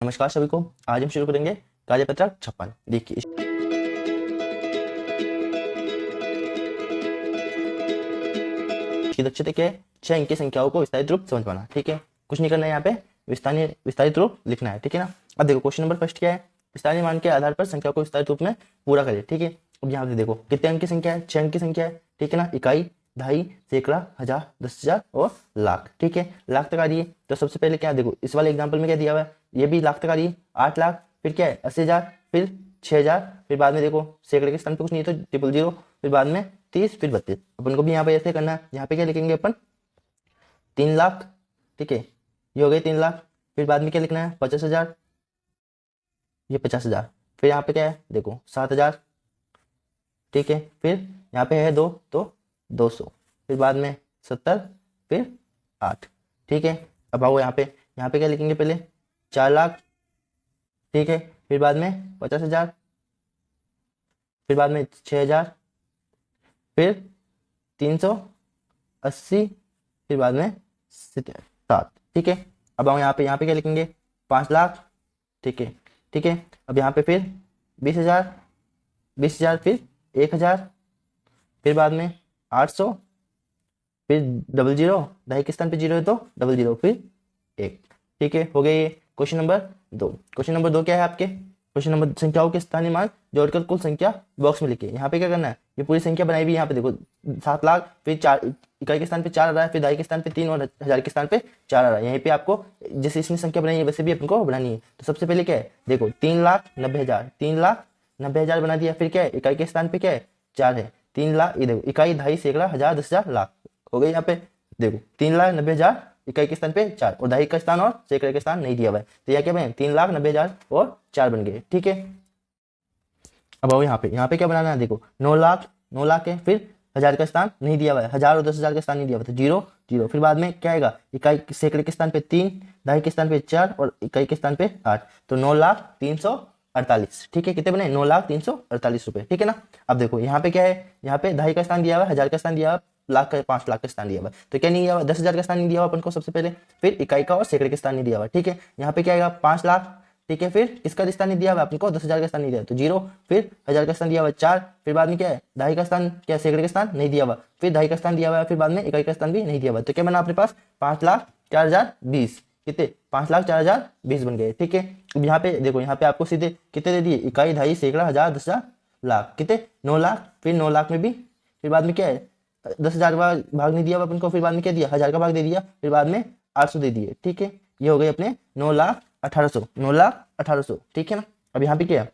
नमस्कार सभी को। आज हम शुरू करेंगे कार्यपत्रक 56। देखिए इसकी दक्षता क्या है? 6 अंकीय संख्याओं को विस्तारित रूप समझ पाना। ठीक है, कुछ नहीं करना है, यहाँ पे विस्तारित रूप लिखना है। ठीक है ना। अब देखो क्वेश्चन नंबर फर्स्ट क्या है, विस्तारित मान के आधार पर संख्या को विस्तारित रूप में पूरा करें। ठीक है, अब यहाँ पे देखो कितने अंक की संख्या है, 6 अंक की संख्या है। ठीक है ना, इकाई, दहाई, सैकड़ा, हजार, 10,000 और लाख। ठीक है, लाख तक आ रही है तो सबसे पहले क्या देखो, इस वाले एग्जाम्पल में क्या दिया हुआ है, ये भी लाख तक आ रही है। 8 लाख, फिर क्या है 80,000, फिर 6,000, फिर बाद में देखो सैकड़े के स्थान पे कुछ नहीं है तो 000, फिर बाद में 30, फिर 32। अपन को भी यहाँ पे ऐसे करना है। यहाँ पे क्या लिखेंगे अपन, 3 लाख। ठीक है, ये हो गए 3 लाख। फिर बाद में क्या लिखना है, 50,000, ये 50,000। फिर यहाँ पे क्या है देखो 7,000। ठीक है, फिर यहाँ पे है 2 तो 200, फिर बाद में 70, फिर 8। ठीक है, अब आओ यहाँ पे क्या लिखेंगे, पहले 4 लाख। ठीक है, फिर बाद में 50,000, फिर बाद में 6,000, फिर 380, फिर बाद में 7। ठीक है, अब आओ यहाँ पे क्या लिखेंगे, 5 लाख। ठीक है, ठीक है, अब यहाँ पे फिर 20,000, 20,000, फिर 1,000, फिर बाद में 800, फिर 00, दहाई के स्थान पे 0 है तो 00, फिर 1। ठीक है, हो गया ये क्वेश्चन नंबर 2। क्वेश्चन नंबर 2 क्या है आपके, क्वेश्चन नंबर संख्याओं के स्थानीय मान जोड़कर कुल संख्या बॉक्स में लिखिए। यहाँ पे क्या करना है, ये पूरी संख्या बनाई हुई है। यहाँ पे देखो 7 लाख, फिर 4 इकाई के स्थान पे 4 आ रहा है, फिर दहाई के स्थान पे 3 और हजार के स्थान पे 4 आ रहा है। यहीं पे आपको जैसे इसने संख्या बनाई है वैसे भी अपन को बनानी है। तो सबसे पहले क्या है देखो 3,90,000, 3,90,000 बना दिया। फिर क्या है, इकाई के स्थान पे क्या है 4 है, 3 लाख, ये देखो इकाई, दहाई, सैकड़ा, हजार, 10,000, लाख हो गए। यहाँ पे देखो 3,90,000, इकाई के स्थान पे 4 और दहाई का स्थान और सैकड़े का स्थान नहीं दिया हुआ है तो यह क्या बने 3,90,000 और 4 बन गए। ठीक है, अब आओ यहाँ पे क्या बनाना है देखो 9 लाख, 9 लाख है, फिर हजार का स्थान नहीं दिया हुआ है, हजार और 10,000 का स्थान नहीं दिया हुआ तो 0 0। फिर बाद में क्या आएगा, इकाई सैकड़े के स्थान पे 3, दहाई के स्थान पे 4 और इकाई के स्थान पे 8 तो 9,348। ठीक है, कितने बने 9,348 रुपए। ठीक है ना। अब देखो यहाँ पे क्या है, यहाँ पे दहाई का स्थान दिया हुआ है, हजार का स्थान दिया हुआ है, लाख का 5 लाख का स्थान दिया हुआ है तो क्या नहीं दिया हुआ, 10,000 का स्थान नहीं दिया हुआ अपन को सबसे पहले, फिर इकाई का और सैकड़े का स्थान नहीं दिया हुआ। ठीक है, यहाँ पे क्या आएगा 5 लाख। ठीक है, फिर किसका स्थान नहीं दिया हुआ अपन को, 10,000 का स्थान नहीं दिया तो 0, फिर हजार का स्थान दिया हुआ 4, फिर बाद में क्या है दहाई का स्थान, क्या सैकड़े का स्थान नहीं दिया हुआ, फिर दहाई का स्थान दिया हुआ है, फिर बाद में इकाई का स्थान भी नहीं दिया हुआ तो क्या बना अपने पास 5,04,020। कितने 5,04,020 बन गए। ठीक है, अब यहाँ पे देखो यहाँ पे आपको सीधे कितने दे दिए, इकाई, दहाई, सैकड़ा, हजार, 10,000, लाख, कितने 9 लाख। फिर 9 लाख में भी फिर बाद में क्या है 10,000 का भाग नहीं दिया हुआ अपन को, फिर बाद में क्या दिया, हजार का भाग दे दिया, फिर बाद में 800 दे दिए। ठीक है, ये हो गए अपने 9,18,000, 9,18,000। ठीक है ना। अब यहाँ पे क्या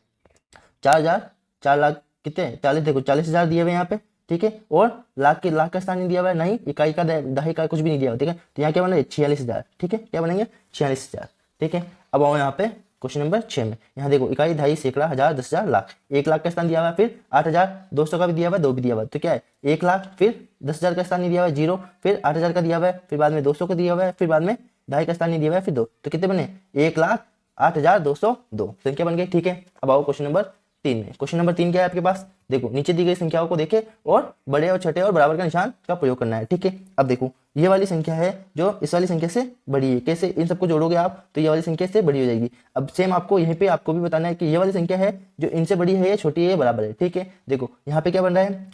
4,000, 4 लाख, कितने 40, देखो 40,000 दिए हुए यहाँ पे। ठीक है, और लाख का स्थान नहीं दिया हुआ है, नहीं इकाई का, दहाई का कुछ भी नहीं दिया हुआ। ठीक है, तो यहाँ क्या बनेंगे 46,000। ठीक है, क्या बनेंगे 46,000। ठीक है, अब आओ यहाँ पे क्वेश्चन नंबर 6 में। यहाँ देखो इकाई, दहाई, सैकड़ा, हजार, 10,000, लाख, 1 लाख का स्थान दिया हुआ है, फिर 8,200 का भी दिया हुआ है, 2 भी दिया हुआ है तो क्या है 1 लाख, फिर 10,000 का स्थान नहीं दिया हुआ है 0, फिर 8,000 का दिया हुआ है, फिर बाद में 200 का दिया हुआ है, फिर बाद में दहाई का स्थान नहीं दिया हुआ है, फिर 2 तो कितने बने 1,08,202 संख्या बन गई। ठीक है, अब आओ क्वेश्चन नंबर 3 में। क्वेश्चन नंबर 3 क्या है आपके पास, देखो नीचे दी गई संख्याओं को देखे और बड़े और छोटे और बराबर का निशान का प्रयोग करना है। ठीक है, अब देखो ये वाली संख्या है जो इस वाली संख्या से बड़ी है, कैसे इन सबको जोड़ोगे आप तो ये वाली संख्या से बड़ी हो जाएगी। अब सेम आपको यहीं पे आपको भी बताना है कि ये वाली संख्या है जो इनसे बड़ी है, ये छोटी है, बराबर है। ठीक है, देखो यहाँ पे क्या बन रहा है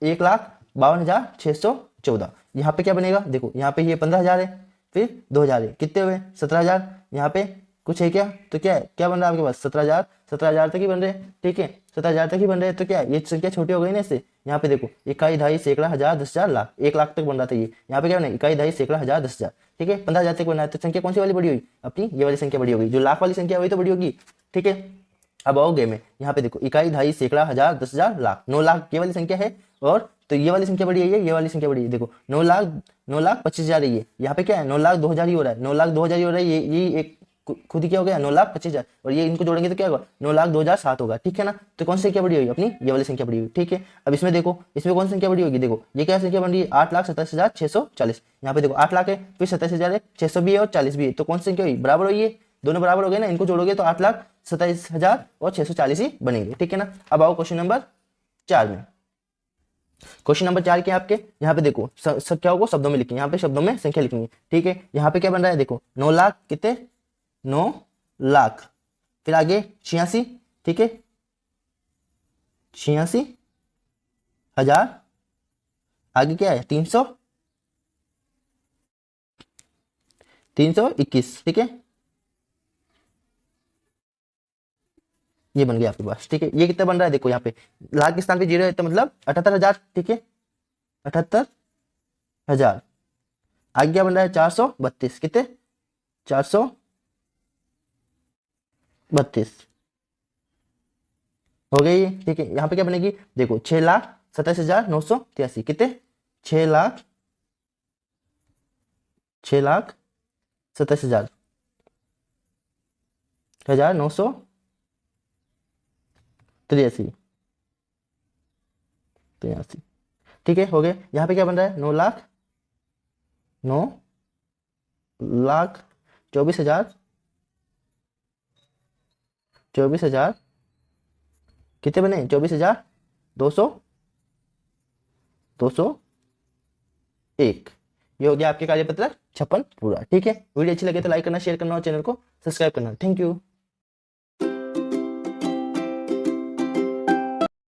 1,52,614। यहाँ पे क्या बनेगा देखो, यहाँ पे ये 15,000 है, फिर 2,000 है, कितने हुए 17,000। यहाँ पे कुछ है क्या, तो क्या है, क्या बन रहा है आपके पास 17,000, 17,000 तक ही बन रहे हैं। ठीक है, 17,000 तक ही बन रहे हैं तो क्या ये संख्या छोटी हो गई ना इससे। यहाँ पे देखो इकाई, दहाई, सैकड़ा, हजार, 10,000, लाख, 1 लाख तक बन रहा था ये, यहाँ पे क्या बना इकाई, दहाई, सैकड़ा, हजार, 10,000। ठीक है, 15,000 तक बना है तो संख्या कौन सी वाली बड़ी हुई, अपनी ये वाली संख्या बड़ी होगी, जो लाख वाली संख्या वही तो बड़ी होगी। ठीक है, अब आओगे में यहाँ पे देखो इकाई, दहाई, सैकड़ा, हजार, 10,000, लाख, 9 लाख ये वाली संख्या है और तो ये वाली संख्या बड़ी है, ये वाली संख्या बड़ी है। देखो 9,25,000 है ये, यहाँ पे क्या है 9,02,000 ही हो रहा है, 9,02,000 ही हो रहा है। ये एक खुद ही क्या हो गया 9,25,000 और ये इनको जोड़ेंगे तो क्या होगा 9,02,007 होगा। ठीक है ना, तो कौन सी संख्या बड़ी होगी, अपनी ये वाली संख्या बड़ी होगी। ठीक है, अब इसमें देखो इसमें कौन सी संख्या बड़ी होगी, देखो ये क्या संख्या बन रही है 8,27,640। यहाँ पे देखो 8 लाख है, फिर 27,000 है, 600 भी है और 40 भी है तो कौन सी संख्या हुई, बराबर हुई है, दोनों बराबर हो गए ना, इनको जोड़ोगे तो 8,27,000 और 640 ही बनेंगे। ठीक है ना। अब आओ क्वेश्चन नंबर 4 में। क्वेश्चन नंबर 4 क्या है आपके, यहाँ पे देखो संख्याओं को शब्दों में लिखेंगे, यहाँ पे शब्दों में संख्या लिखेंगे। ठीक है, यहाँ पे क्या बन रहा है देखो 9 लाख, कितने 9 लाख, फिर आगे 86, ठीक है, 86,000, आगे क्या है 321, ठीक है, ये बन गया आपके पास, ठीक है। ये कितना बन रहा है देखो यहाँ पे, लाख के स्थान पे जीरो है तो मतलब 78,000, ठीक है, 78,000, आगे क्या बन रहा है 432, कितने 432 हो गई, ठीक है। यहाँ पे क्या बनेगी देखो 6,27,983, कितने 6 लाख, 6,27,983, 83, ठीक है, हो गए। यहाँ पे क्या बन रहा है 9,00,000 24,000, 24,000, कितने बने 24,200, 201, ये हो गया आपके कार्यपत्र 56 पूरा, ठीक है। वीडियो अच्छी लगे तो लाइक करना, शेयर करना और चैनल को सब्सक्राइब करना। Thank you.